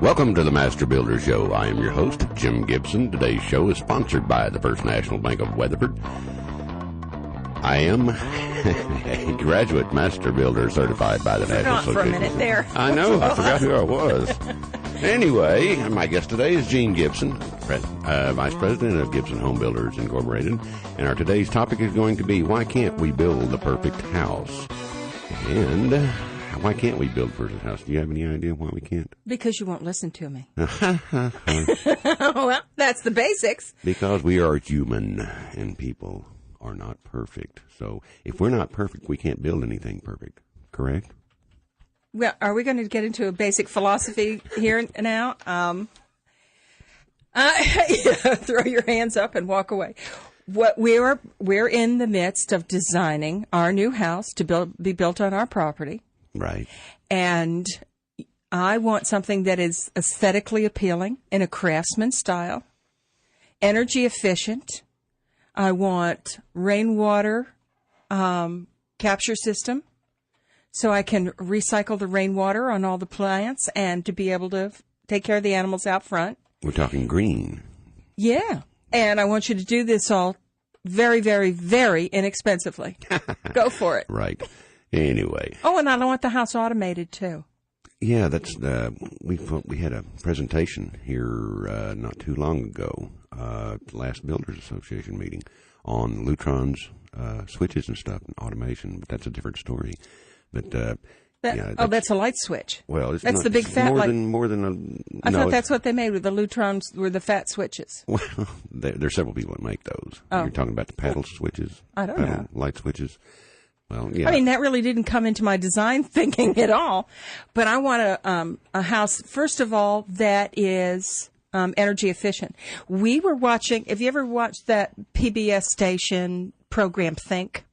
Welcome to the Master Builder Show. I am your host, Jim Gibson. Today's show is sponsored by the First National Bank of Weatherford. I am a graduate master builder certified by the National Association. For a minute there. I know. I forgot who I was. Anyway, my guest today is Jean Gibson, Vice President of Gibson Home Builders Incorporated. And our today's topic is going to be, why can't we build the perfect house? And why can't we build the perfect house? Do you have any idea why we can't? Because you won't listen to me. Well, that's the basics. Because we are human and people are not perfect. So if we're not perfect, we can't build anything perfect. Correct? Well, are we going to get into a basic philosophy here now? Throw your hands up and walk away. What we're in the midst of designing our new house to be built on our property. Right. And I want something that is aesthetically appealing in a craftsman style, energy efficient. I want rainwater capture system so I can recycle the rainwater on all the plants and to be able to take care of the animals out front. We're talking green. Yeah. And I want you to do this all very, very, very inexpensively. Go for it. Right. Anyway. Oh, and I want the house automated too. Yeah, that's we had a presentation here not too long ago, last Builders Association meeting on Lutron's switches and stuff and automation, but that's a different story. But that's a light switch. Well, it's that's not, the big fat more than a. I thought that's what they made with the Lutrons were the fat switches. Well, there's several people that make those. Oh. You're talking about the paddle switches. I don't know. Light switches. Well, yeah. I mean, that really didn't come into my design thinking at all. But I want a house, first of all, that is energy efficient. We were watching, have you ever watched that PBS station program, Think?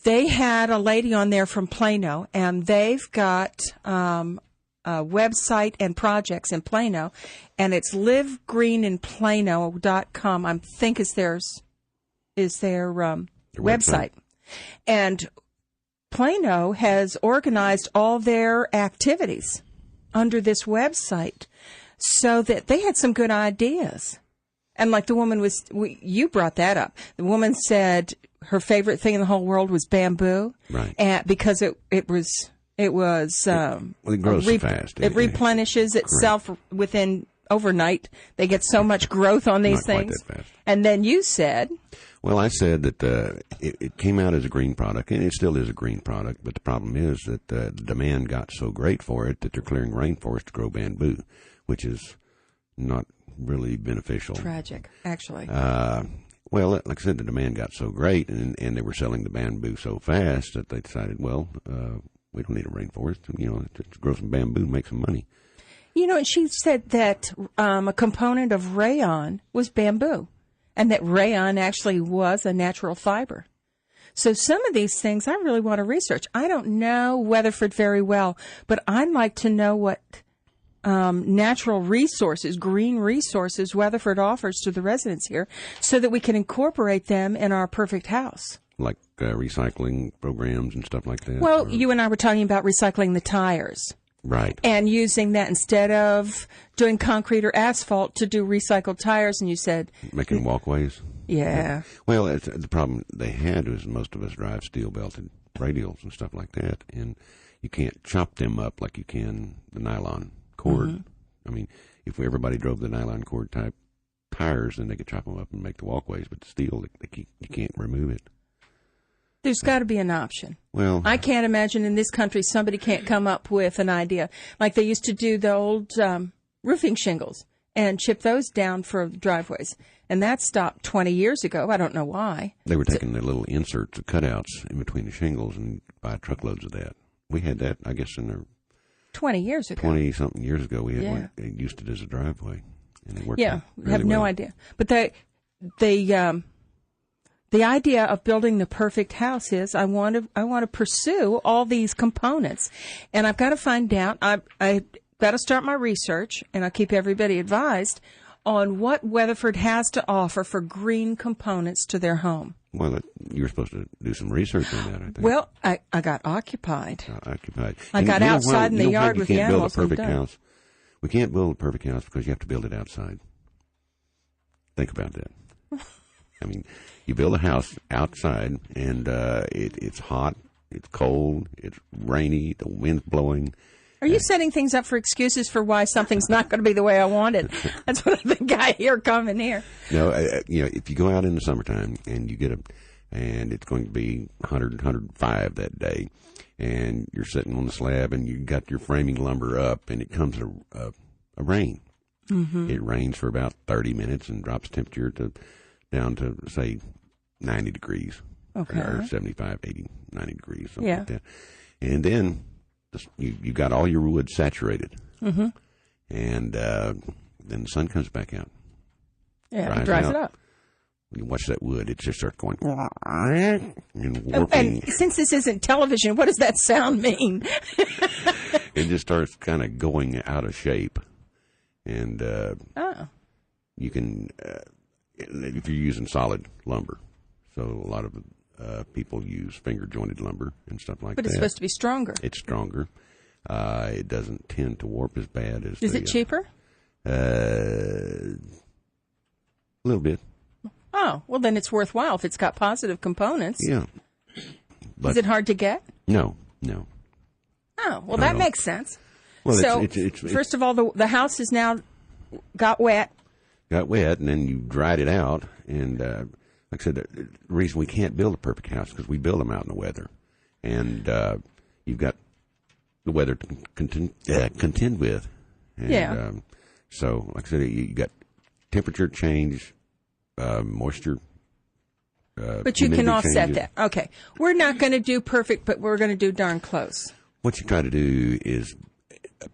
They had a lady on there from Plano, and they've got a website and projects in Plano, and it's livegreeninplano.com, I think is their website. And Plano has organized all their activities under this website so that they had some good ideas. And like the woman you brought that up. The woman said her favorite thing in the whole world was bamboo. Right. And because it grows so fast. It replenishes itself within overnight. They get so much growth on these things. Not quite that fast. And then you said. Well, I said that it came out as a green product, and it still is a green product, but the problem is that the demand got so great for it that they're clearing rainforest to grow bamboo, which is not really beneficial. Tragic, actually. Well, like I said, the demand got so great, and they were selling the bamboo so fast that they decided, well, we don't need a rainforest, to grow some bamboo and make some money. And she said that a component of rayon was bamboo. And that rayon actually was a natural fiber. So some of these things I really want to research. I don't know Weatherford very well, but I'd like to know what natural resources, green resources Weatherford offers to the residents here so that we can incorporate them in our perfect house. Like recycling programs and stuff like that? Well, you and I were talking about recycling the tires. Right. And using that instead of doing concrete or asphalt to do recycled tires. And you said... Making walkways? Yeah. Well, the problem they had was most of us drive steel-belted radials and stuff like that. And you can't chop them up like you can the nylon cord. Mm-hmm. I mean, if everybody drove the nylon cord type tires, then they could chop them up and make the walkways. But the steel, you can't remove it. There's got to be an option. Well, I can't imagine in this country somebody can't come up with an idea. Like they used to do the old roofing shingles and chip those down for driveways. And that stopped 20 years ago. I don't know why. They were taking the little inserts, the cutouts in between the shingles and buy truckloads of that. We had that, I guess, in there 20 years ago. 20-something years ago. We had one. They used it as a driveway. And it worked really have no well. idea. But the idea of building the perfect house is I want to pursue all these components, and I've got to find out. I got to start my research, and I'll keep everybody advised on what Weatherford has to offer for green components to their home. Well, you were supposed to do some research on that, I think. Well, I got occupied. Occupied. I got outside in the yard with the animals. You can't build a perfect house. We can't build a perfect house because you have to build it outside. Think about that. I mean, you build a house outside, and it's hot, it's cold, it's rainy, the wind's blowing. Are you setting things up for excuses for why something's not going to be the way I want it? That's what I think I hear coming here. No, if you go out in the summertime and you get and it's going to be 100, 105 that day, and you're sitting on the slab and you got your framing lumber up, and it comes a rain. Mm-hmm. It rains for about 30 minutes and drops temperature down to, say, 90 degrees. Okay. Or 75, 80, 90 degrees, something like that. And then you got all your wood saturated. Mm-hmm. And then the sun comes back out. Yeah, it dries it up. When you watch that wood, it just starts going and warping. And since this isn't television, what does that sound mean? It just starts kind of going out of shape. And you can, if you're using solid lumber, so a lot of people use finger-jointed lumber and stuff like that. But it's supposed to be stronger. It's stronger. It doesn't tend to warp as bad as. Is it cheaper? A little bit. Oh, well, then it's worthwhile if it's got positive components. Yeah. But is it hard to get? No. Oh, well, that makes sense. Well, so, first of all, the house has now got wet. Got wet, and then you dried it out. And like I said, the reason we can't build a perfect house is because we build them out in the weather. And you've got the weather to contend with. And, so, like I said, you got temperature change, moisture. But you can offset that. Okay. We're not going to do perfect, but we're going to do darn close. What you try to do is,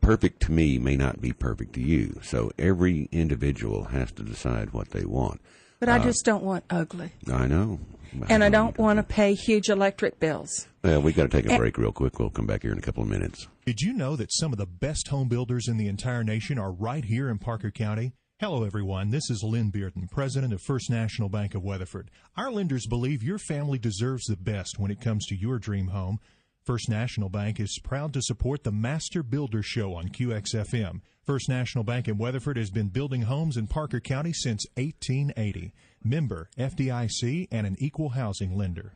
perfect to me may not be perfect to you. So every individual has to decide what they want. But I just don't want ugly. I know. And I don't want to pay huge electric bills. Well, we've got to take a break real quick. We'll come back here in a couple of minutes. Did you know that some of the best home builders in the entire nation are right here in Parker County? Hello, everyone. This is Lynn Bearden, president of First National Bank of Weatherford. Our lenders believe your family deserves the best when it comes to your dream home. First National Bank is proud to support the Master Builder Show on QXFM. First National Bank in Weatherford has been building homes in Parker County since 1880. Member FDIC and an equal housing lender.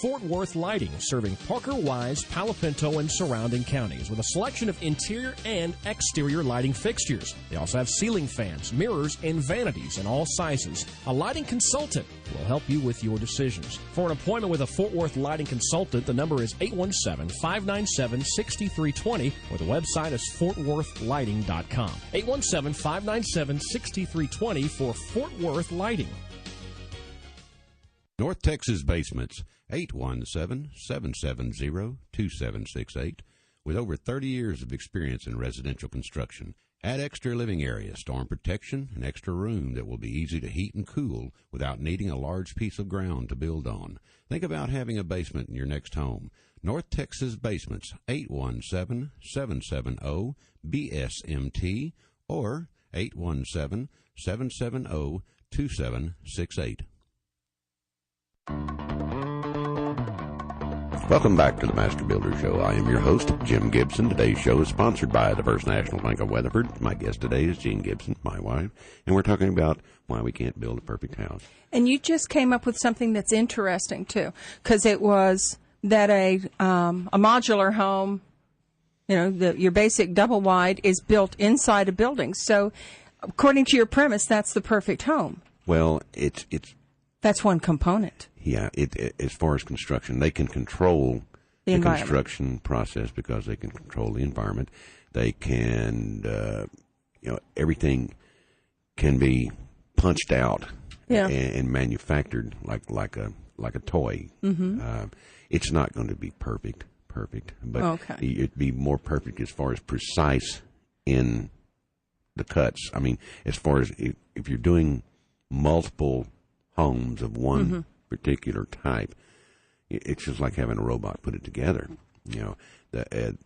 Fort Worth Lighting, serving Parker, Wise, Palo Pinto, and surrounding counties with a selection of interior and exterior lighting fixtures. They also have ceiling fans, mirrors, and vanities in all sizes. A lighting consultant will help you with your decisions. For an appointment with a Fort Worth Lighting consultant, the number is 817-597-6320, or the website is fortworthlighting.com. 817-597-6320 for Fort Worth Lighting. North Texas Basements, 817-770-2768. With over 30 years of experience in residential construction, add extra living area, storm protection, and extra room that will be easy to heat and cool without needing a large piece of ground to build on. Think about having a basement in your next home. North Texas Basements, 817-770-BSMT or 817-770-2768. Welcome back to the Master Builder Show. I am your host, Jim Gibson. Today's show is sponsored by the First National Bank of Weatherford. My guest today is Jean Gibson, my wife, and we're talking about why we can't build a perfect house. And you just came up with something that's interesting, too, because it was that a modular home, your basic double wide, is built inside a building. So, according to your premise, that's the perfect home. Well, it's that's one component. Yeah, as far as construction, they can control the construction process because they can control the environment. They can, everything can be punched out and manufactured like a toy. Mm-hmm. It's not going to be perfect, but it'd be more perfect as far as precise in the cuts. I mean, as far as if you're doing multiple homes of one particular type, it's just like having a robot put it together. The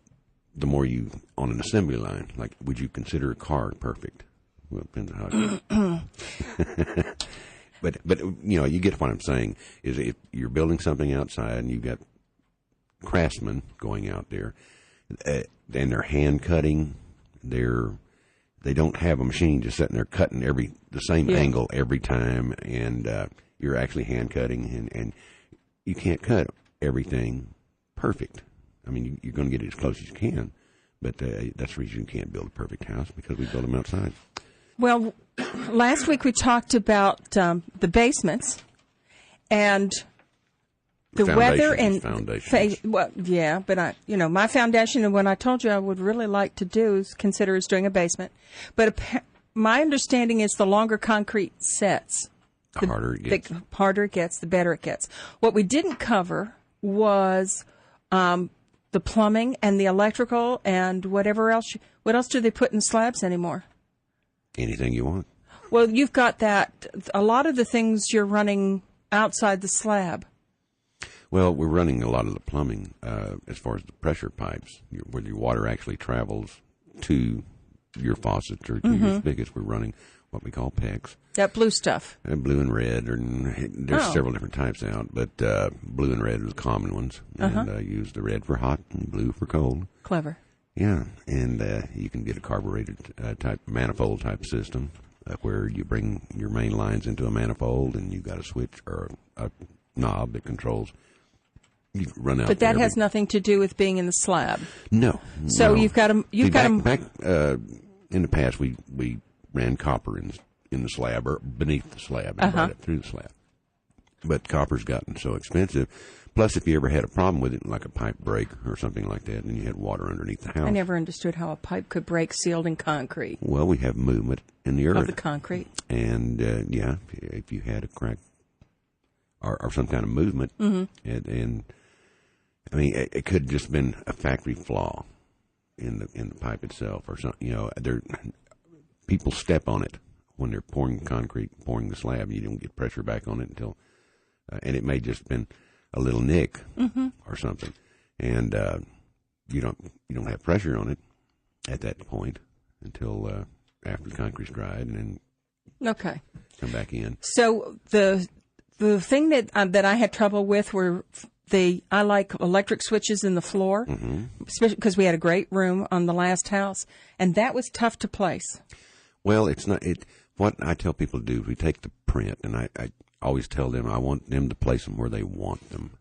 more you on an assembly line, like, would you consider a car perfect? Well, it depends on how. But you get what I'm saying. Is if you're building something outside and you've got craftsmen going out there, and they're hand cutting they don't have a machine just sitting there cutting the same angle every time, and you're actually hand cutting, and you can't cut everything perfect. I mean, you're going to get it as close as you can, but that's the reason you can't build a perfect house, because we build them outside. Well, last week we talked about the basements and the weather and well, yeah, but my foundation, and what I told you I would really like to do is consider is doing a basement. But my understanding is the longer concrete sets, the harder it gets. The harder it gets, the better it gets. What we didn't cover was the plumbing and the electrical and whatever else. What else do they put in slabs anymore? Anything you want. Well, you've got that. A lot of the things you're running outside the slab. Well, we're running a lot of the plumbing as far as the pressure pipes, where your water actually travels to your faucets or to your spigots. We're running what we call PEX. That blue stuff. Blue and red. There's several different types out, but blue and red are the common ones. And use the red for hot and blue for cold. Clever. Yeah, and you can get a carbureted type manifold type system where you bring your main lines into a manifold, and you've got a switch or a knob that controls. You run out. But that has nothing to do with being in the slab. No. So no. you've got them. Back in the past, we ran copper in the slab or beneath the slab and right up through the slab. But copper's gotten so expensive. Plus, if you ever had a problem with it, like a pipe break or something like that, and you had water underneath the house. I never understood how a pipe could break sealed in concrete. Well, we have movement in the earth. Of the concrete. And, if you had a crack or some kind of movement, and I mean, it could have just been a factory flaw in the pipe itself or something. People step on it when they're pouring the slab. You don't get pressure back on it until, and it may just been a little nick or something, and you don't have pressure on it at that point until after the concrete's dried, and then come back in. So the thing that I had trouble with were I like electric switches in the floor, especially because we had a great room on the last house, and that was tough to place. Well, it's not. What I tell people to do is we take the print, and I always tell them I want them to place them where they want them.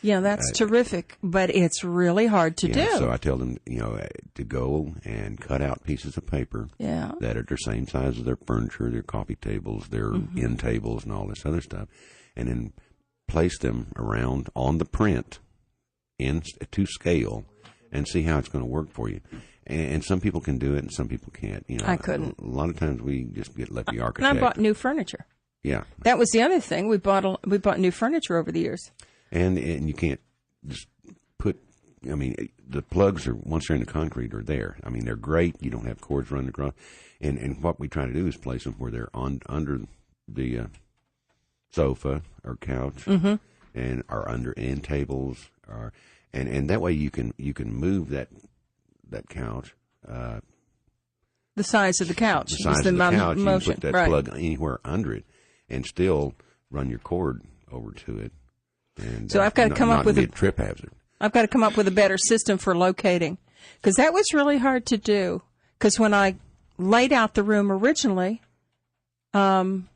Yeah, that's terrific, but it's really hard to do. So I tell them, to go and cut out pieces of paper that are the same size as their furniture, their coffee tables, their end tables, and all this other stuff, and then place them around on the print to scale and see how it's going to work for you. And some people can do it, and some people can't. I couldn't. A lot of times we just let the architect. And I bought new furniture. Yeah, that was the other thing. We bought new furniture over the years. And you can't just put. I mean, the plugs are once they're in the concrete are there. I mean, they're great. You don't have cords running across. And what we try to do is place them where they're under the sofa or couch, and are under end tables, and that way you can move that couch. The size of the couch. The size of the couch. Motion. You can put that plug anywhere under it, and still run your cord over to it. And, so I've got to come up with a trip hazard. I've got to come up with a better system for locating, because that was really hard to do. Because when I laid out the room originally, and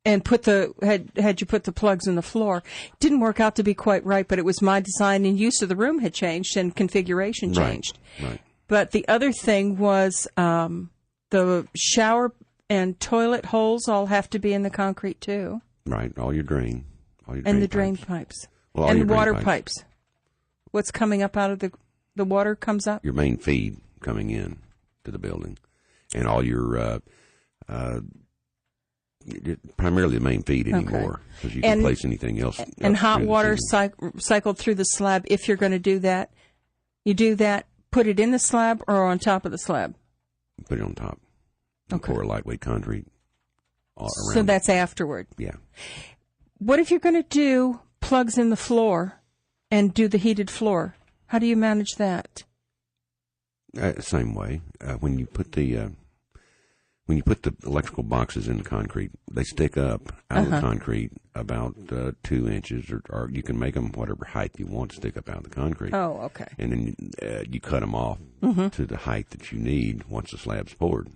had you put the plugs in the floor, it didn't work out to be quite right. But it was my design and use of the room had changed and configuration changed. Right. But the other thing was the shower and toilet holes all have to be in the concrete too. Right, all your drain and the drain pipes. Well, and the water pipes. What's coming up out of the water comes up? Your main feed coming in to the building. And all your, primarily the main feed anymore. Because you can place anything else. And hot water cycled through the slab. If you're going to do that, you do that, put it in the slab or on top of the slab? Put it on top. Pour lightweight concrete around. So that's afterward. Yeah. What if you're going to do plugs in the floor and do the heated floor? How do you manage that? Same way. When you put the when you put the electrical boxes in the concrete, they stick up out of the concrete about 2 inches, or you can make them whatever height you want to stick up out of the concrete. Oh, okay. And then you cut them off to the height that you need once the slab's poured.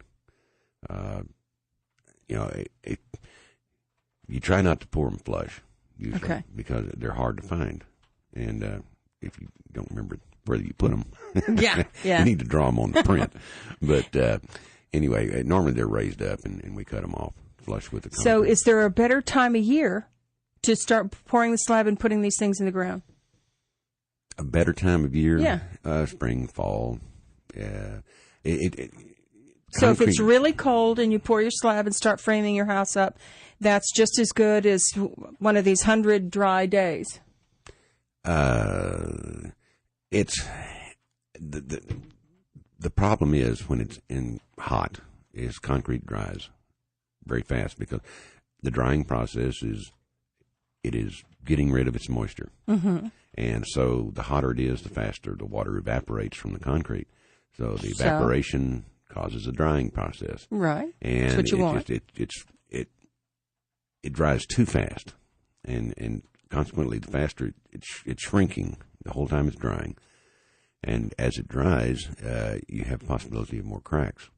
You try not to pour them flush, usually, because they're hard to find. And if you don't remember where you put them, you need to draw them on the print. But anyway, normally they're raised up, and we cut them off flush with the concrete. So is there a better time of year to start pouring the slab and putting these things in the ground? A better time of year? Yeah. Spring, fall. So if it's really cold and you pour your slab and start framing your house up, that's just as good as one of these 100 dry days. It's the problem is when it's hot is concrete dries very fast, because the drying process is getting rid of its moisture. And so the hotter it is, the faster the water evaporates from the concrete. So the evaporation causes a drying process. Right. And that's what you want. It dries too fast, and consequently, the faster it's shrinking the whole time it's drying. And as it dries, you have possibility of more cracks.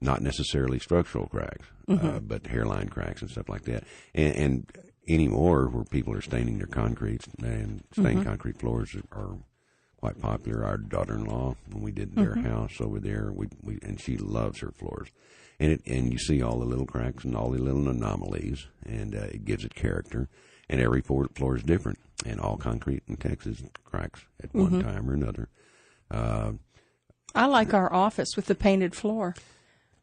Not necessarily structural cracks, but hairline cracks and stuff like that. And anymore, where people are staining their concretes, and stained concrete floors are quite popular. Our daughter-in-law, when we did their house over there, and she loves her floors. And you see all the little cracks and all the little anomalies, and it gives it character. And every floor is different, and all concrete in Texas cracks at one time or another. I like our office with the painted floor.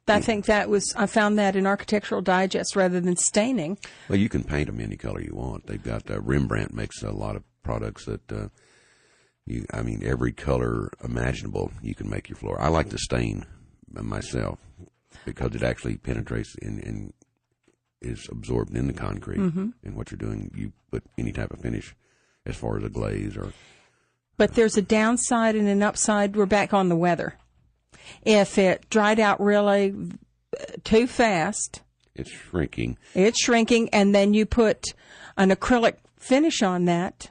I think I found that in Architectural Digest rather than staining. Well, you can paint them any color you want. They've got, Rembrandt makes a lot of products that, every color imaginable you can make your floor. I like to stain myself because it actually penetrates and is absorbed in the concrete. And what you're doing, you put any type of finish as far as a glaze or... But there's a downside and an upside. We're back on the weather. If it dried out really too fast... It's shrinking. And then you put an acrylic finish on that,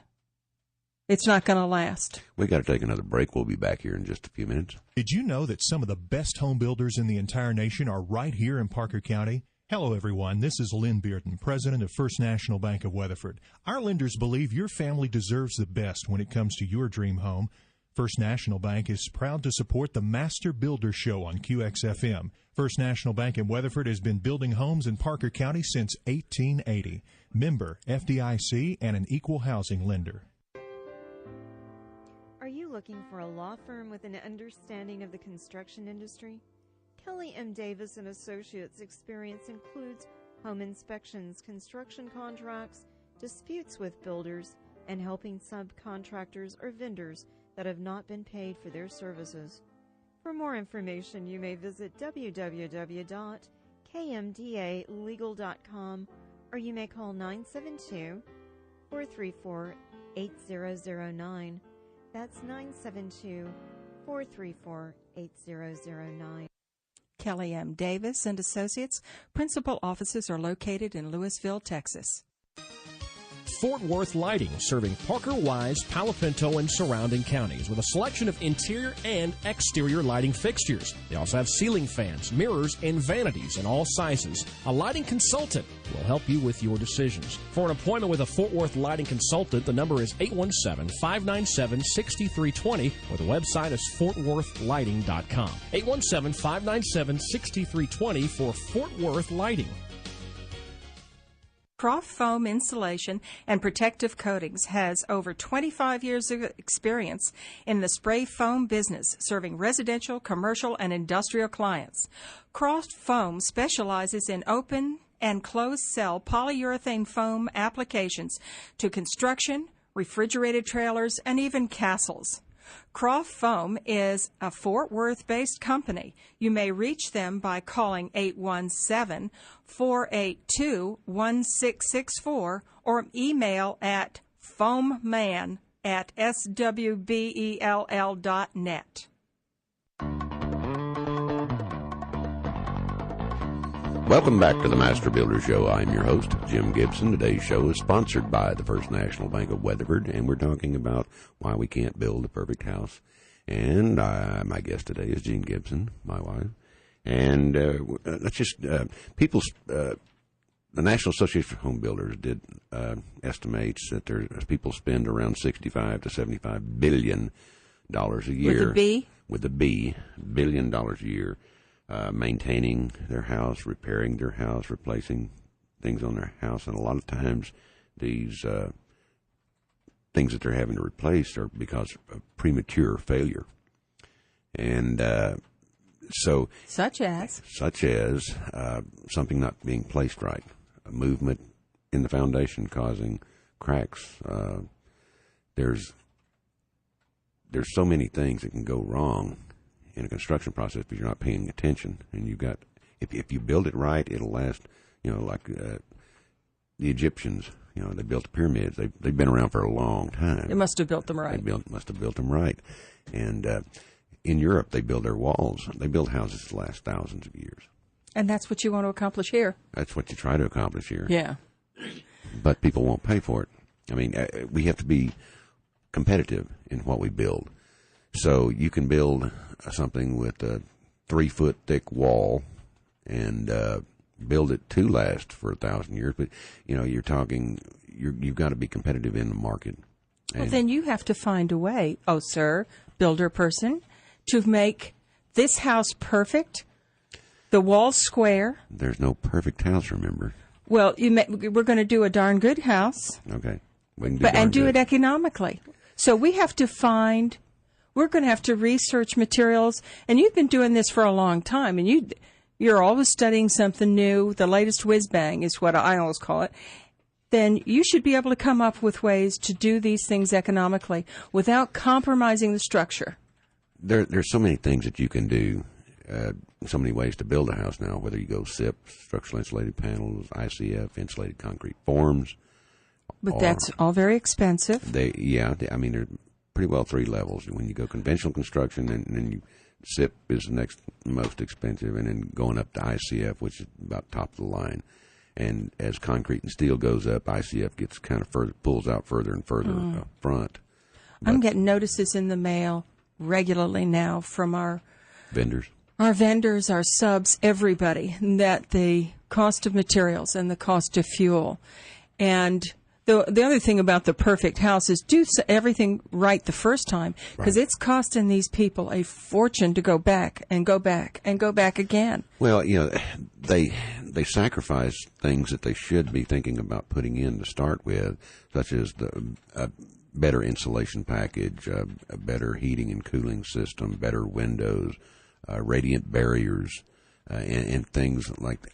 it's not going to last. We got to take another break. We'll be back here in just a few minutes. Did you know that some of the best home builders in the entire nation are right here in Parker County? Hello, everyone. This is Lynn Bearden, president of First National Bank of Weatherford. Our lenders believe your family deserves the best when it comes to your dream home. First National Bank is proud to support the Master Builder Show on QXFM. First National Bank in Weatherford has been building homes in Parker County since 1880. Member FDIC and an equal housing lender. Are you looking for a law firm with an understanding of the construction industry? Kelly M. Davis & Associates experience includes home inspections, construction contracts, disputes with builders, and helping subcontractors or vendors that have not been paid for their services. For more information, you may visit www.kmdalegal.com, or you may call 972-434-8009. That's 972-434-8009. Kelly M. Davis & Associates. Principal offices are located in Lewisville, Texas. Fort Worth Lighting, serving Parker, Wise, Palo Pinto, and surrounding counties with a selection of interior and exterior lighting fixtures. They also have ceiling fans, mirrors, and vanities in all sizes. A lighting consultant will help you with your decisions. For an appointment with a Fort Worth Lighting consultant, the number is 817-597-6320, or the website is fortworthlighting.com. 817-597-6320 for Fort Worth Lighting. Croft Foam Insulation and Protective Coatings has over 25 years of experience in the spray foam business, serving residential, commercial, and industrial clients. Croft Foam specializes in open and closed cell polyurethane foam applications to construction, refrigerated trailers, and even castles. Croft Foam is a Fort Worth-based company. You may reach them by calling 817-482-1664 or email at foamman@swbell.net. Welcome back to the Master Builder Show. I'm your host, Jim Gibson. Today's show is sponsored by the First National Bank of Weatherford, and we're talking about why we can't build a perfect house. And my guest today is Jean Gibson, my wife. And let's just, the National Association of Home Builders did estimates that people spend around $65 to $75 billion a year. With a B? With a B, $1 billion a year. Maintaining their house, repairing their house, replacing things on their house. And a lot of times these things that they're having to replace are because of premature failure. And such as something not being placed right, a movement in the foundation causing cracks. There's so many things that can go wrong in a construction process if you're not paying attention. And if you build it right, it'll last. Like the Egyptians, they built the pyramids. They've been around for a long time. They must have built them right. Must have built them right. And in Europe, they build their walls. They build houses that last thousands of years. And that's what you want to accomplish here. That's what you try to accomplish here. Yeah. But people won't pay for it. I mean, we have to be competitive in what we build. So you can build something with a 3-foot thick wall and build it to last for 1,000 years. But, you've got to be competitive in the market. Well, then you have to find a way, builder person, to make this house perfect, the walls square. There's no perfect house, remember. Well, we're going to do a darn good house. Okay. We can do it economically. So we're going to have to research materials, and you've been doing this for a long time, and you're always studying something new. The latest whiz-bang is what I always call it. Then you should be able to come up with ways to do these things economically without compromising the structure. There's so many things that you can do, so many ways to build a house now, whether you go SIP, structural insulated panels, ICF, insulated concrete forms. But that's all very expensive. They're pretty well 3 levels. When you go conventional construction, and then SIP is the next most expensive, and then going up to ICF, which is about top of the line. And as concrete and steel goes up, ICF gets kind of pulls out further and further up front. I'm getting notices in the mail regularly now from our vendors, our subs, everybody, that the cost of materials and the cost of fuel. And the other thing about the perfect house is do everything right the first time, because it's costing these people a fortune to go back and go back and go back again. Well, they sacrifice things that they should be thinking about putting in to start with, such as a better insulation package, a better heating and cooling system, better windows, radiant barriers, and things like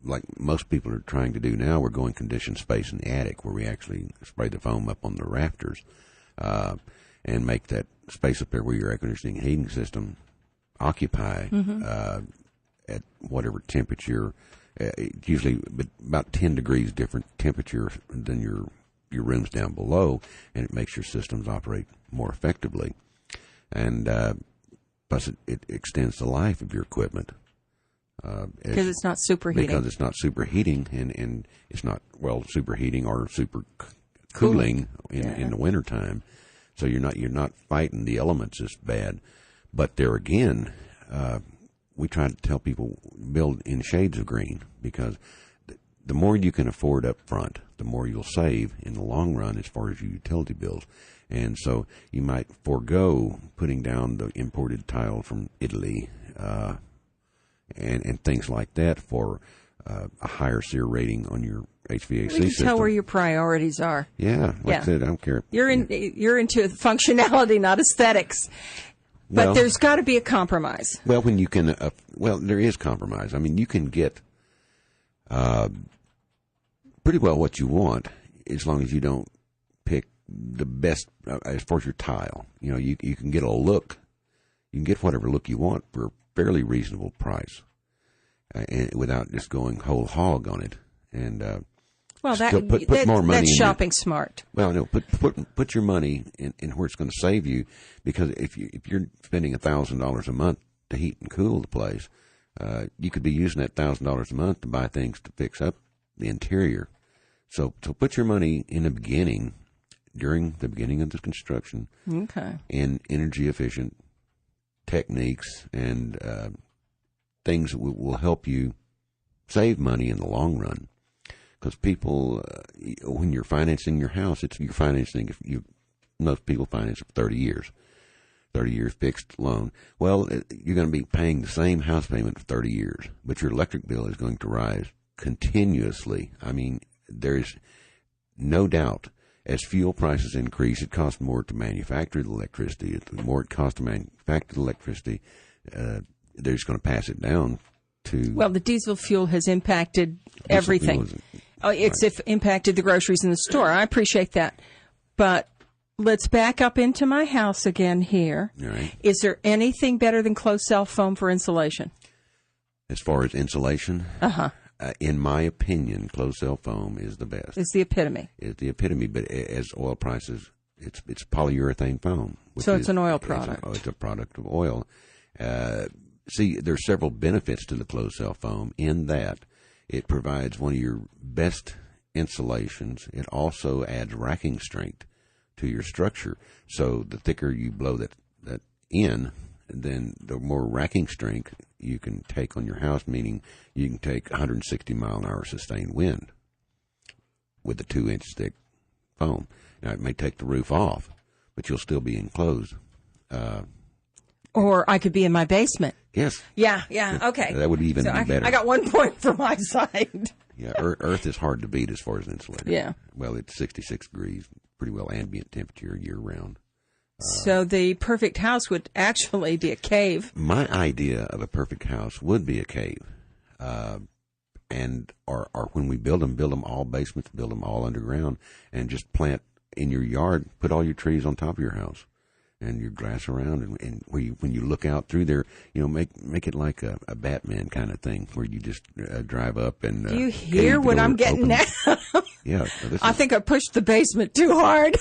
like most people are trying to do now. We're going conditioned space in the attic, where we actually spray the foam up on the rafters and make that space up there where your air conditioning and heating system occupy at whatever temperature. Usually about 10 degrees different temperature than your rooms down below, and it makes your systems operate more effectively. And plus, it extends the life of your equipment. Because it's not superheating. Because it's not superheating, and it's not, superheating or super cooling in the wintertime. So you're not fighting the elements as bad. But there again, we try to tell people build in shades of green, because the more you can afford up front, the more you'll save in the long run as far as your utility bills. And so you might forego putting down the imported tile from Italy, and things like that for a higher SEER rating on your HVAC system. You can tell where your priorities are. Yeah, I said, I don't care. You're into functionality, not aesthetics. But there's got to be a compromise. Well, when you can, there is compromise. I mean, you can get pretty well what you want, as long as you don't pick the best as far as your tile. You can get a look. You can get whatever look you want for a fairly reasonable price, and without just going whole hog on it. And put more money. That's shopping smart. Well, no, put your money in where it's going to save you, because if you're spending $1,000 a month to heat and cool the place, you could be using that $1,000 a month to buy things to fix up the interior. So put your money in the beginning, during the beginning of the construction, in energy efficient techniques and things that will help you save money in the long run. Because people, when you're financing your house, you're financing, most people finance for 30 years. 30 years fixed loan. Well, you're going to be paying the same house payment for 30 years, but your electric bill is going to rise continuously. I mean, there's no doubt as fuel prices increase, it costs more to manufacture the electricity. The more it costs to manufacture the electricity, they're just going to pass it down to... Well, the diesel fuel has impacted everything. It's impacted the groceries in the store. I appreciate that. But let's back up into my house again here. Right. Is there anything better than closed cell foam for insulation? As far as insulation? In my opinion, closed cell foam is the best. It's the epitome. It's the epitome, but as oil prices, it's polyurethane foam. So it's an oil product. It's a product of oil. See, there's several benefits to the closed cell foam in that it provides one of your best insulations. It also adds racking strength to your structure. So the thicker you blow that in, then the more racking strength you can take on your house, meaning you can take 160 mile an hour sustained wind with the 2-inch thick foam. Now, it may take the roof off, but you'll still be enclosed. Or I could be in my basement. Yes. Yeah, okay. That would even be better. I got 1 point for my side. Yeah, Earth is hard to beat as far as insulator. Yeah. Well, it's 66 degrees, pretty well ambient temperature year-round. So the perfect house would actually be a cave. My idea of a perfect house would be a cave. Or when we build them all basements, build them all underground, and just plant in your yard, put all your trees on top of your house and your grass around, and when you look out through there, make it like a Batman kind of thing where you just drive up and... Do you hear what I'm getting now? Yeah. I think I pushed the basement too hard.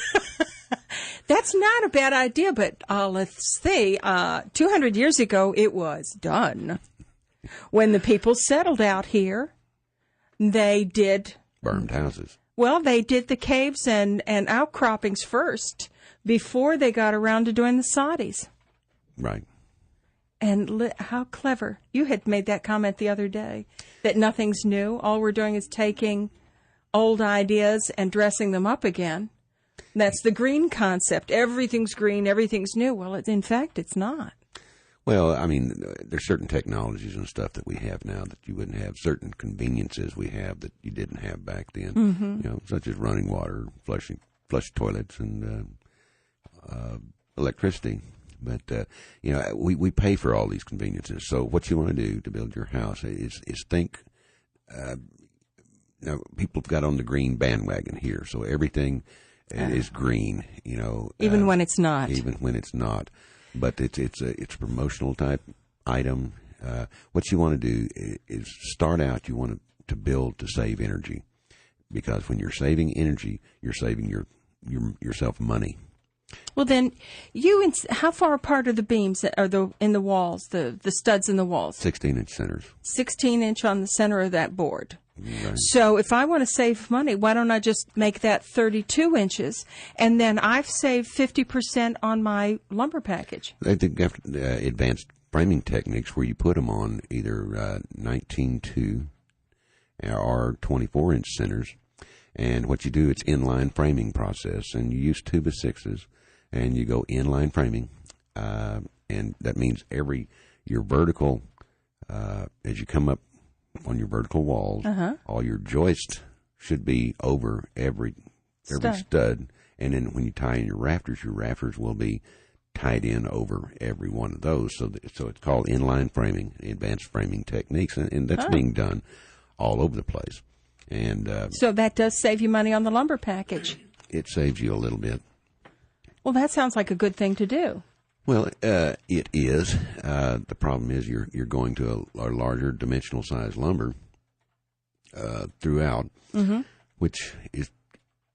That's not a bad idea, but let's see. 200 years ago, it was done. When the people settled out here, they did... Burned houses. Well, they did the caves and outcroppings first before they got around to doing the soddies. Right. And how clever. You had made that comment the other day, that nothing's new. All we're doing is taking old ideas and dressing them up again. That's the green concept. Everything's green, everything's new. Well, in fact, it's not. Well, I mean, there's certain technologies and stuff that we have now that you wouldn't have. Certain conveniences we have that you didn't have back then. Mm-hmm. Such as running water, flush toilets, and electricity. But we pay for all these conveniences. So what you want to do to build your house is think. Now people have got on the green bandwagon here, so everything is green. Even when it's not. Even when it's not. But it's a promotional type item. What you want to do is start out. You want to build to save energy, because when you're saving energy, you're saving yourself money. Well, then, how far apart are the beams that are in the walls, the studs in the walls? 16-inch centers. 16-inch on the center of that board. Right. So if I want to save money, why don't I just make that 32 inches, and then I've saved 50% on my lumber package? They have advanced framing techniques where you put them on either 19.2 or 24-inch centers. And what you do, it's inline framing process, and you use 2x6s, and you go inline framing, and that means your vertical, as you come up on your vertical walls, all your joists should be over every stud, and then when you tie in your rafters will be tied in over every one of those. So it's called inline framing, advanced framing techniques, and that's being done all over the place. And so that does save you money on the lumber package. It saves you a little bit. Well, that sounds like a good thing to do. Well, it is. The problem is you're going to a larger dimensional size lumber throughout, which is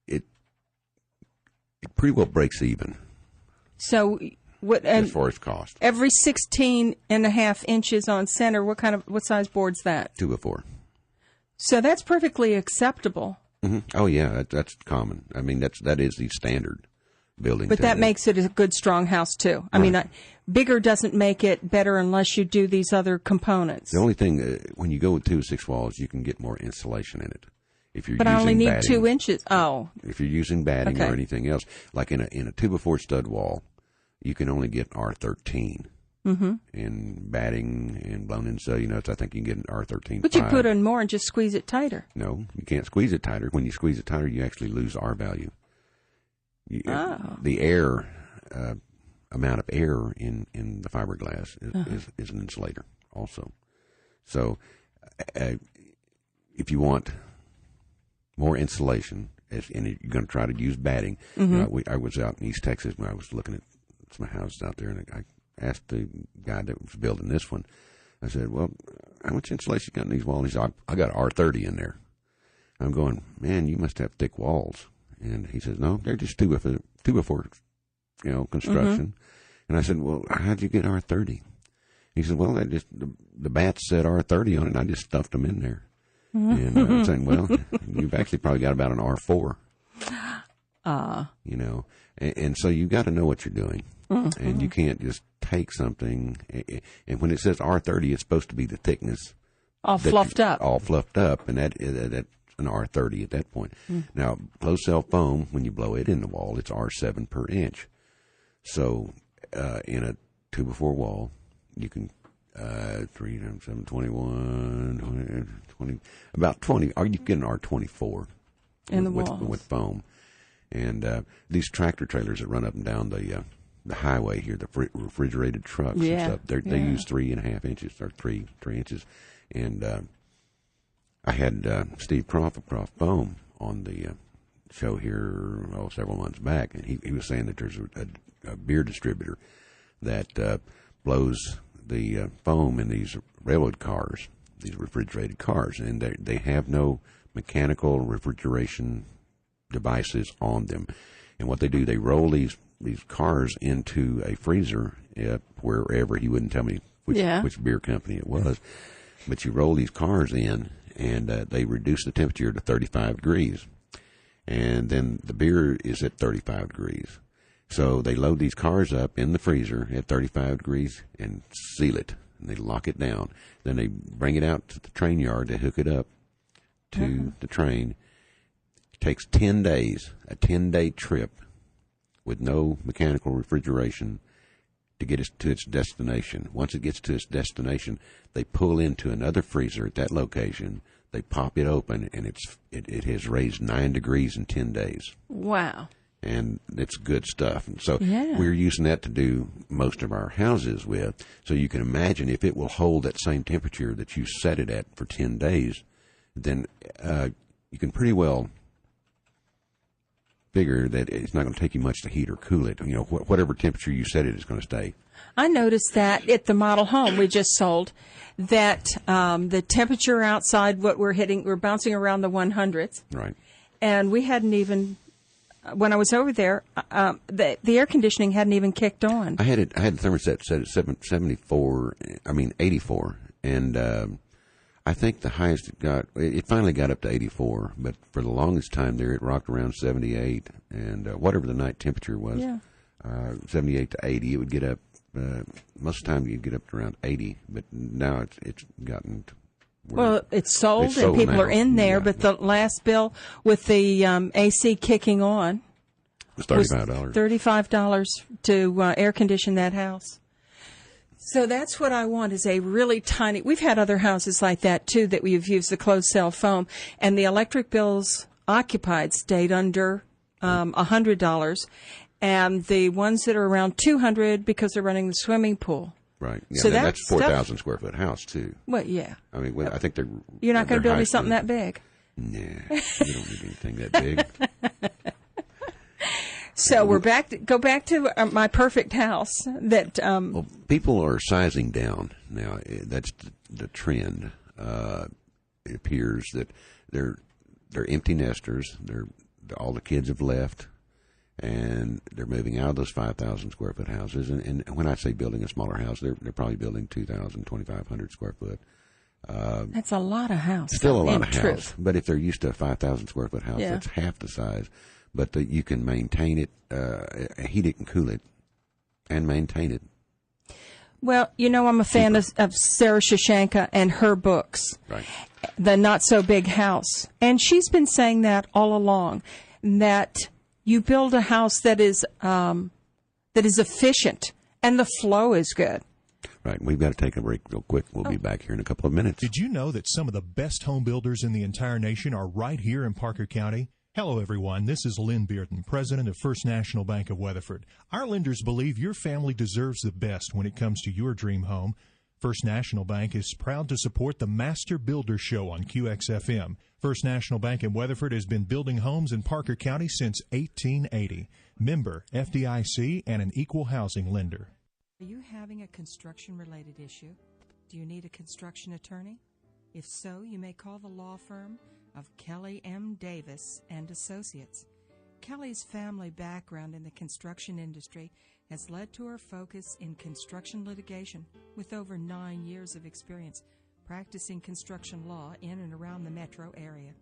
it pretty well breaks even. So and as far as cost. Every 16.5 inches on center. What size board's that? 2x4. So that's perfectly acceptable. Mm-hmm. Oh yeah, that's common. I mean, that is the standard building. But that makes it a good, strong house too. I mean, bigger doesn't make it better unless you do these other components. The only thing, when you go with 2-6 walls, you can get more insulation in it. If you're but I only need batting, 2 inches. Oh. If you're using batting or anything else, like in a 2x4 stud wall, you can only get R13. Mm-hmm. In batting and blown-in cellulose, I think you can get an R13. But you put in more and just squeeze it tighter. No, you can't squeeze it tighter. When you squeeze it tighter, you actually lose R value. The air, amount of air in the fiberglass is an insulator also. So if you want more insulation, and you're going to try to use batting, I was out in East Texas when I was looking at some houses out there, and I asked the guy that was building this one, I said, well, how much insulation you got in these walls? He said, I got R30 in there. I'm going, man, you must have thick walls. And he says, no, they're just 2x4, construction. And I said, well, how'd you get R30? He said, well, the bats said R30 on it, and I just stuffed them in there. And I'm saying, well, you've actually probably got about an R4. And so you got to know what you're doing. And you can't just take something, and when it says R30, it's supposed to be the thickness. All fluffed up, and that's an R30 at that point. Now, closed cell foam, when you blow it in the wall, it's R7 per inch. So, in a 2x4 wall, you can 3 times 7, 21, 20, about 20. Or you get an R24 in the walls with foam. And these tractor trailers that run up and down the highway here, the refrigerated trucks and stuff, they use 3.5 inches or 3 inches. And I had Steve Croft of Croft Foam on the show here several months back, and he was saying that there's a beer distributor that blows the foam in these railroad cars, these refrigerated cars, and they have no mechanical refrigeration devices on them. And what they do, they roll these cars into a freezer wherever. He wouldn't tell me which beer company it was, but you roll these cars in, and they reduce the temperature to 35 degrees, and then the beer is at 35 degrees. So they load these cars up in the freezer at 35 degrees and seal it, and they lock it down. Then they bring it out to the train yard to hook it up to the train. It takes 10 days, a 10-day trip with no mechanical refrigeration to get it to its destination. Once it gets to its destination, they pull into another freezer at that location. They pop it open, and it has raised 9 degrees in 10 days. Wow. And it's good stuff. And so we're using that to do most of our houses with. So you can imagine if it will hold that same temperature that you set it at for 10 days, then you can pretty well figure that it's not going to take you much to heat or cool it. You know, whatever temperature you set it is going to stay. I noticed that at the model home we just sold, that the temperature outside, what we're bouncing around the 100s. Right. And we hadn't even, when I was over there, the air conditioning hadn't even kicked on. I had the thermostat set at 84, and I think the highest it finally got up to 84, but for the longest time there it rocked around 78, and whatever the night temperature was, 78 to 80, it would get up. Most of the time you'd get up to around 80, but now it's gotten to well, it's sold and people now. Are in there, but the last bill with the AC kicking on was $35. $35 to air condition that house. So that's what I want, is a really tiny. We've had other houses like that too that we've used the closed cell foam, and the electric bills occupied stayed under $100, and the ones that are around $200 because they're running the swimming pool. Right. Yeah, so that's 4,000 square foot house too. Well, yeah. I mean, I think they're. You're not going to build me something that big. Nah, you don't need anything that big. So we're go back to my perfect house. That well, people are sizing down now. That's the trend. It appears that they're empty nesters. All the kids have left, and they're moving out of those 5,000 square foot houses. And when I say building a smaller house, they're probably building 2,000, 2,500 square foot. That's a lot of house. Still a lot of truth. house. But if they're used to a 5,000 square foot house, Yeah. that's half the size. But you can maintain it, heat it and cool it, and maintain it. Well, I'm a fan of Sarah Shashanka and her books, Right. The Not So Big House. And she's been saying that all along, that you build a house that is efficient and the flow is good. Right. We've got to take a break real quick. We'll be back here in a couple of minutes. Did you know that some of the best home builders in the entire nation are right here in Parker County? Hello, everyone. This is Lynn Bearden, president of First National Bank of Weatherford. Our lenders believe your family deserves the best when it comes to your dream home. First National Bank is proud to support the Master Builder Show on QXFM. First National Bank in Weatherford has been building homes in Parker County since 1880. Member FDIC and an equal housing lender. Are you having a construction-related issue? Do you need a construction attorney? If so, you may call the law firm of Kelly M. Davis and Associates. Kelly's family background in the construction industry has led to her focus in construction litigation with over 9 years of experience practicing construction law in and around the metro area.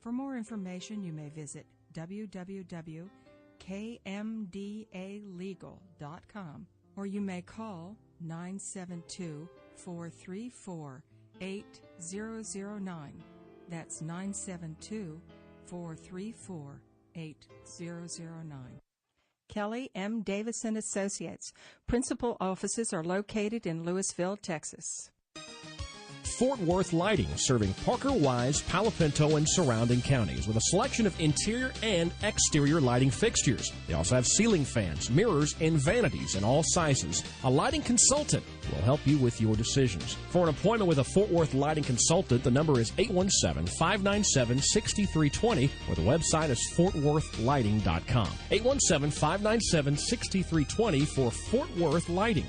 For more information, you may visit www.kmdalegal.com or you may call 972-434-8009. That's 972-434-8009. Kelly M. Davis and Associates. Principal offices are located in Louisville, Texas. Fort Worth Lighting, serving Parker, Wise, Palo Pinto, and surrounding counties with a selection of interior and exterior lighting fixtures. They also have ceiling fans, mirrors, and vanities in all sizes. A lighting consultant will help you with your decisions. For an appointment with a Fort Worth Lighting consultant, the number is 817-597-6320, or the website is fortworthlighting.com. 817-597-6320 for Fort Worth Lighting.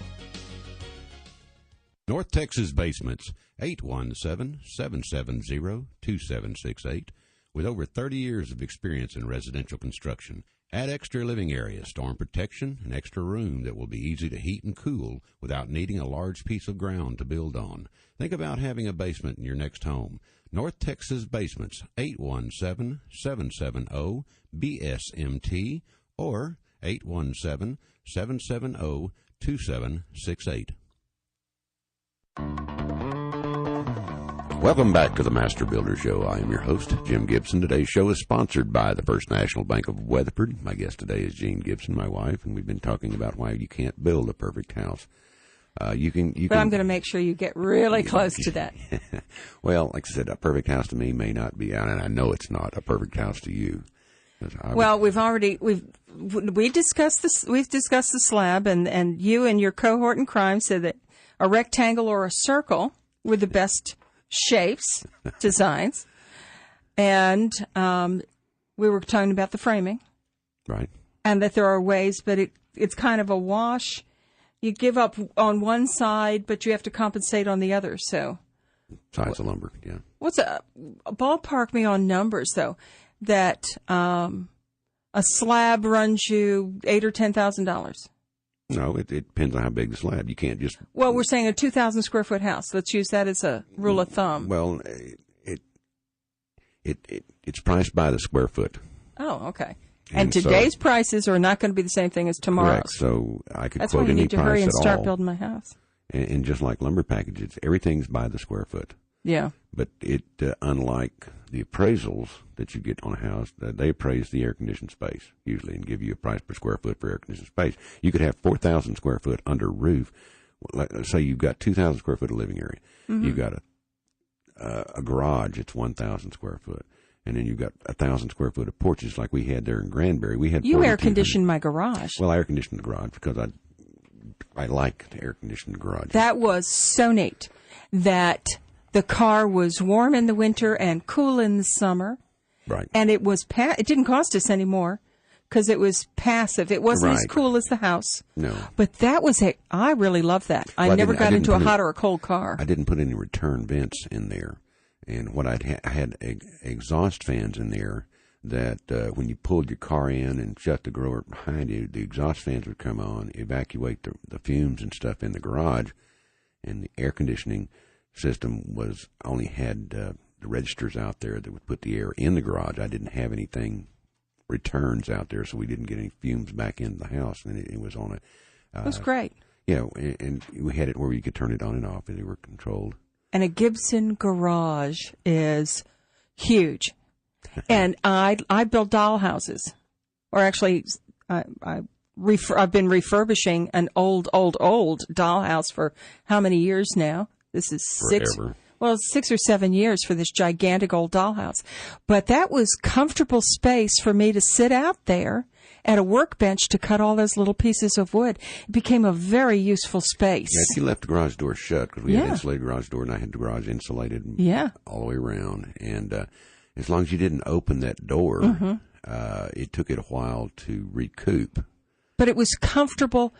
North Texas Basements, 817-770-2768. With over 30 years of experience in residential construction, add extra living area, storm protection, and extra room that will be easy to heat and cool without needing a large piece of ground to build on. Think about having a basement in your next home. North Texas Basements, 817-770-BSMT or 817-770-2768. Welcome back to the Master Builder Show. I am your host, Jim Gibson. Today's show is sponsored by the First National Bank of Weatherford. My guest today is Jean Gibson, my wife, and we've been talking about why you can't build a perfect house. But I'm going to make sure you get really close to that. Well, like I said, a perfect house to me may not be, and I know it's not a perfect house to you. Well, we've discussed this. We've discussed the slab, and you and your cohort in crime said that a rectangle or a circle were the best shapes, designs. And we were talking about the framing. Right. And that there are ways, but it's kind of a wash. You give up on one side, but you have to compensate on the other. So, size of lumber, yeah. What's ballpark me on numbers, though, that a slab runs you $8,000 or $10,000? No, it depends on how big the slab. You can't just. Well, we're saying a 2,000 square foot house. Let's use that as a rule of thumb. Well, it's priced by the square foot. Oh, okay. And today's prices are not going to be the same thing as tomorrow's. Correct. So I could quote any price at all. That's why you need to hurry and start building my house. And just like lumber packages, everything's by the square foot. Yeah. But unlike the appraisals that you get on a house, they appraise the air-conditioned space usually and give you a price per square foot for air-conditioned space. You could have 4,000 square foot under roof. Let's say you've got 2,000 square foot of living area. Mm-hmm. You've got a garage. It's 1,000 square foot. And then you've got 1,000 square foot of porches like we had there in Granbury. We had you air-conditioned my garage. Well, I air-conditioned the garage because I like to air-condition the garage. That was so neat that the car was warm in the winter and cool in the summer. Right. And it was it didn't cost us any more because it was passive. It wasn't as cool as the house. No. But that was I really loved that. Well, I never got into a hot or a cold car. I didn't put any return vents in there. And what I had exhaust fans in there that when you pulled your car in and shut the door behind you, the exhaust fans would come on, evacuate the fumes and stuff in the garage, and the air conditioning system only had the registers out there that would put the air in the garage. I didn't have anything returns out there, so we didn't get any fumes back into the house, and it was on a... it was great. Yeah, and we had it where you could turn it on and off, and they were controlled. And a Gibson garage is huge. And I build dollhouses, or actually, I've been refurbishing an old dollhouse for how many years now? This is Forever. 6 or 7 years for this gigantic old dollhouse. But that was comfortable space for me to sit out there at a workbench to cut all those little pieces of wood. It became a very useful space. Yeah, if you left the garage door shut, because we had an insulated garage door, and I had the garage insulated all the way around. And as long as you didn't open that door, it took it a while to recoup. But it was comfortable.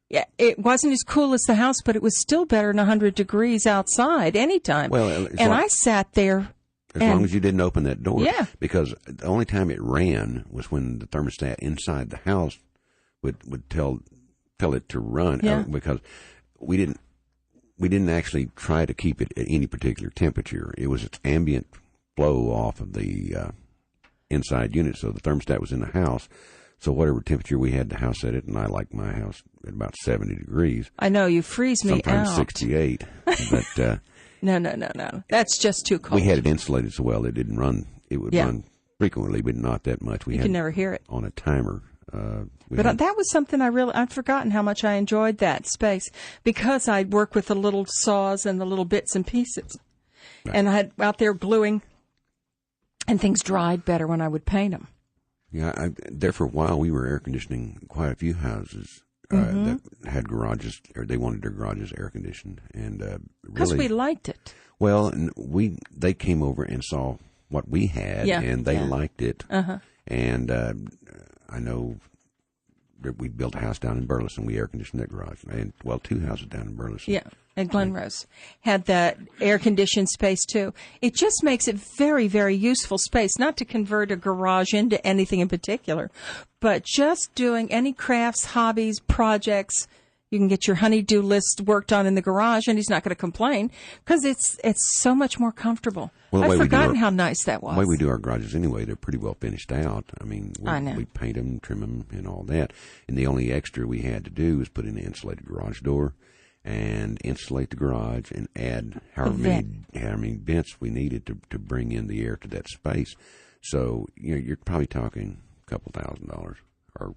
It wasn't as cool as the house, but it was still better than 100 degrees outside anytime. Well, I sat there. As long as you didn't open that door. Yeah. Because the only time it ran was when the thermostat inside the house would tell it to run. Yeah. Because we didn't actually try to keep it at any particular temperature. It was its ambient flow off of the inside unit, so the thermostat was in the house. So whatever temperature we had the house at it, and I like my house at about 70 degrees. I know, you freeze me sometimes out. 68. But No. That's just too cold. we had it insulated so well it didn't run. It would run frequently, but not that much. You can never hear it. On a timer. But that was something I'd forgotten how much I enjoyed that space, because I'd work with the little saws and the little bits and pieces. Right. And I had out there gluing, and things dried better when I would paint them. Yeah, there for a while we were air conditioning quite a few houses that had garages, or they wanted their garages air conditioned, and because we liked it. Well, and they came over and saw what we had, and they liked it. And I know that we built a house down in Burleson. We air conditioned that garage, and two houses down in Burleson. Yeah. And Glenrose had that air-conditioned space, too. It just makes it very, very useful space, not to convert a garage into anything in particular, but just doing any crafts, hobbies, projects. You can get your honey-do list worked on in the garage, and he's not going to complain, because it's so much more comfortable. Well, I've forgotten how nice that was. The way we do our garages anyway, they're pretty well finished out. I mean, I know. we paint them, trim them, and all that. And the only extra we had to do was put in an insulated garage door, and insulate the garage, and add however many vents we needed to bring in the air to that space. So you're probably talking a couple $1,000, or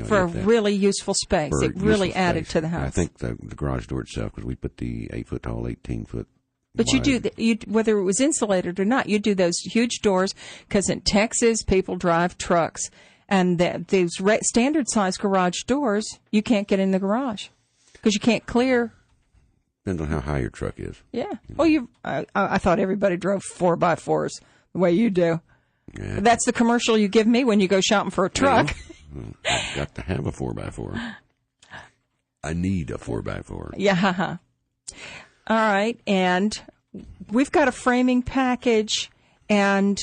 for a really useful space. It really added to the house. I think the garage door itself, because we put the 8-foot tall, 18-foot. But wide. You whether it was insulated or not, you do those huge doors, because in Texas people drive trucks, and these standard size garage doors you can't get in the garage. Because you can't clear. Depends on how high your truck is. Yeah. Well, I thought everybody drove 4x4s the way you do. Yeah. That's the commercial you give me when you go shopping for a truck. I've got to have a 4x4. I need a 4x4. Yeah. All right. And we've got a framing package, and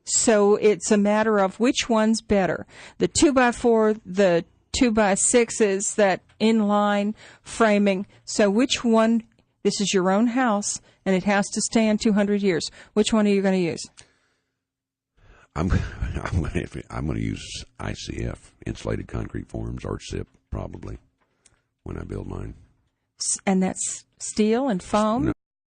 so it's a matter of which one's better. The 2x4, the 2x6s, that inline framing. So which one? This is your own house, and it has to stand 200 years. Which one are you going to use? I'm going to use ICF, insulated concrete forms, or SIP, probably, when I build mine. And that's steel and foam?